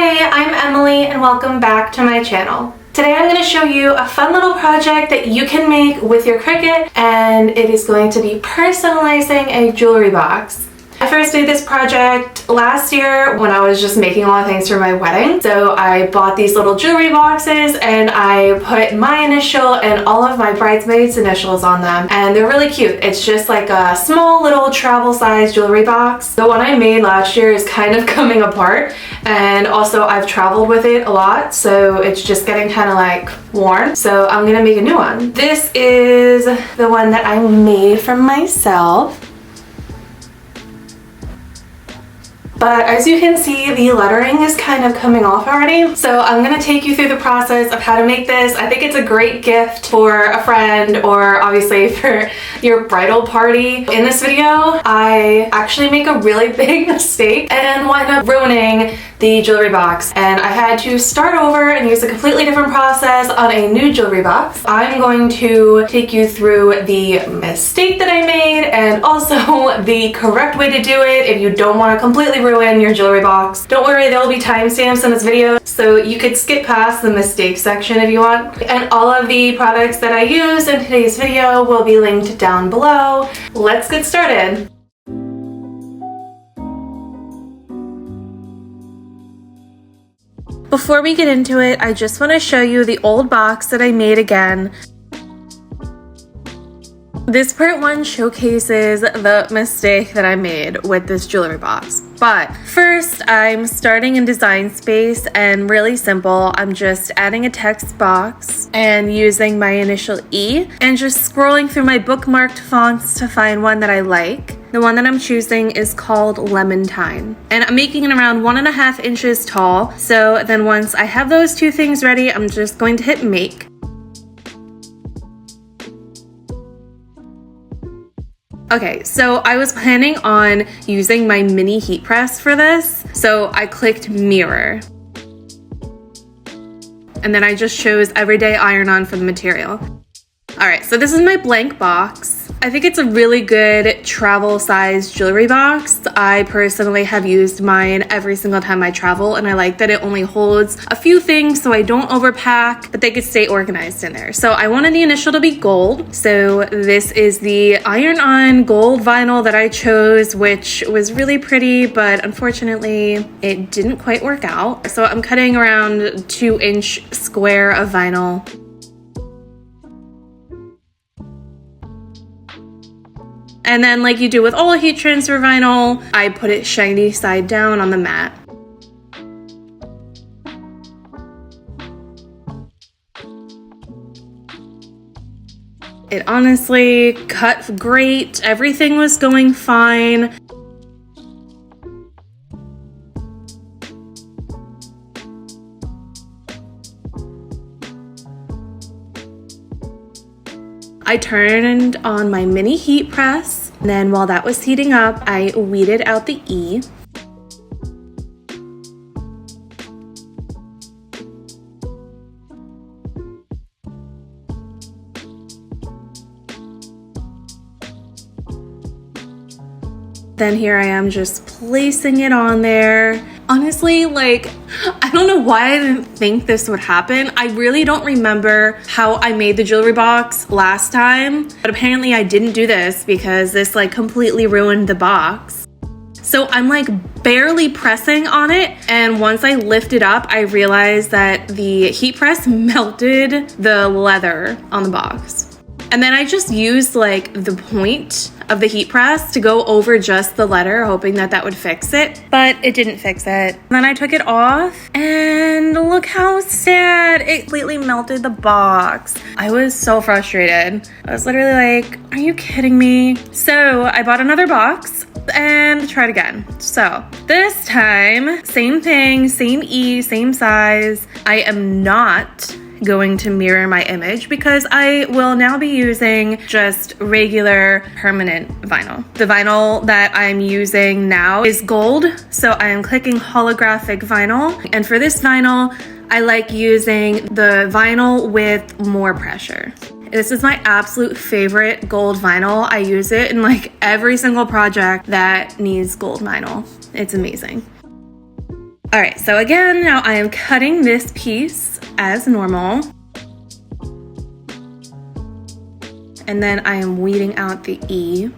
Hey, I'm Emily and welcome back to my channel. Today I'm going to show you a fun little project that you can make with your Cricut, and it is going to be personalizing a jewelry box. I first did this project last year when I was just making a lot of things for my wedding. So I bought these little jewelry boxes and I put my initial and all of my bridesmaids' initials on them, and they're really cute. It's just like a small little travel size jewelry box. The one I made last year is kind of coming apart, and also I've traveled with it a lot, so it's just getting kind of like worn. So I'm gonna make a new one. This is the one that I made for myself. But as you can see, the lettering is kind of coming off already. So I'm gonna take you through the process of how to make this. I think it's a great gift for a friend or obviously for your bridal party. In this video, I actually make a really big mistake and wind up ruining the jewelry box. And I had to start over and use a completely different process on a new jewelry box. I'm going to take you through the mistake that I made and also the correct way to do it if you don't want to completely ruin your jewelry box. Don't worry, there will be timestamps in this video, so you could skip past the mistake section if you want. And all of the products that I use in today's video will be linked down below. Let's get started. Before we get into it, I just want to show you the old box that I made again. This part one showcases the mistake that I made with this jewelry box. But first, I'm starting in Design Space, and really simple. I'm just adding a text box and using my initial E and just scrolling through my bookmarked fonts to find one that I like. The one that I'm choosing is called Lemon-Tine, and I'm making it around 1.5 inches tall. So then once I have those two things ready, I'm just going to hit make. Okay, so I was planning on using my mini heat press for this, so I clicked mirror. And then I just chose everyday iron-on for the material. All right, so this is my blank box. I think it's a really good travel size jewelry box. I personally have used mine every single time I travel, and I like that it only holds a few things so I don't overpack, but they could stay organized in there. So I wanted the initial to be gold. So this is the iron-on gold vinyl that I chose, which was really pretty, but unfortunately it didn't quite work out. So I'm cutting around 2-inch square of vinyl. And then, like you do with all heat transfer vinyl, I put it shiny side down on the mat. It honestly cut great. Everything was going fine. I turned on my mini heat press, and then while that was heating up, I weeded out the E. Then here I am just placing it on there. Honestly, like, I don't know why I didn't think this would happen. I really don't remember how I made the jewelry box last time, but apparently I didn't do this because this like completely ruined the box. So I'm like barely pressing on it, and once I lift it up, I realized that the heat press melted the leather on the box. And then I just used like the point of the heat press to go over just the letter, hoping that that would fix it, but it didn't fix it. And then I took it off, and look how sad. It completely melted the box. I was so frustrated. I was literally like, are you kidding me? So I bought another box and tried again. So this time, same thing, same E, same size. I am not going to mirror my image because I will now be using just regular permanent vinyl. The vinyl that I'm using now is gold, so I am clicking holographic vinyl. And for this vinyl, I like using the vinyl with more pressure. This is my absolute favorite gold vinyl. I use it in like every single project that needs gold vinyl. It's amazing. All right, so again, now I am cutting this piece as normal. And then I am weeding out the E.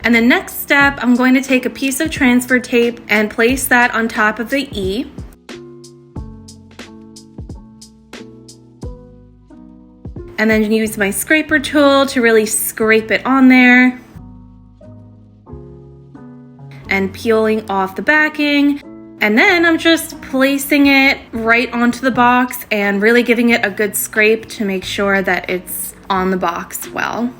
And the next step, I'm going to take a piece of transfer tape and place that on top of the E. And then use my scraper tool to really scrape it on there. And peeling off the backing. And then I'm just placing it right onto the box and really giving it a good scrape to make sure that it's on the box well.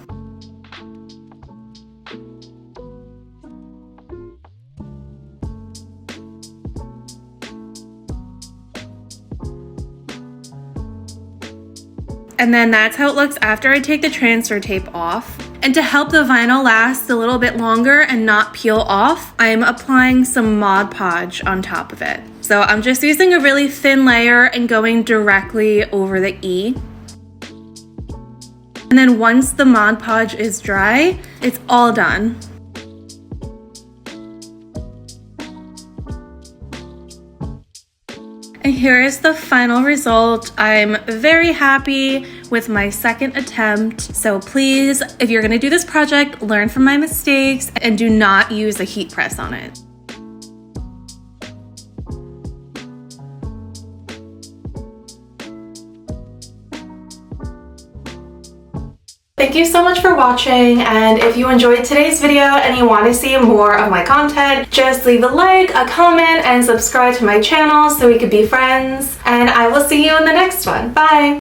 And then that's how it looks after I take the transfer tape off. And to help the vinyl last a little bit longer and not peel off, I'm applying some Mod Podge on top of it. So I'm just using a really thin layer and going directly over the E. And then once the Mod Podge is dry, it's all done. And here is the final result. I'm very happy with my second attempt. So please, if you're gonna do this project, learn from my mistakes and do not use a heat press on it. Thank you so much for watching, and if you enjoyed today's video and you want to see more of my content, just leave a like, a comment, and subscribe to my channel so we could be friends, and I will see you in the next one. Bye!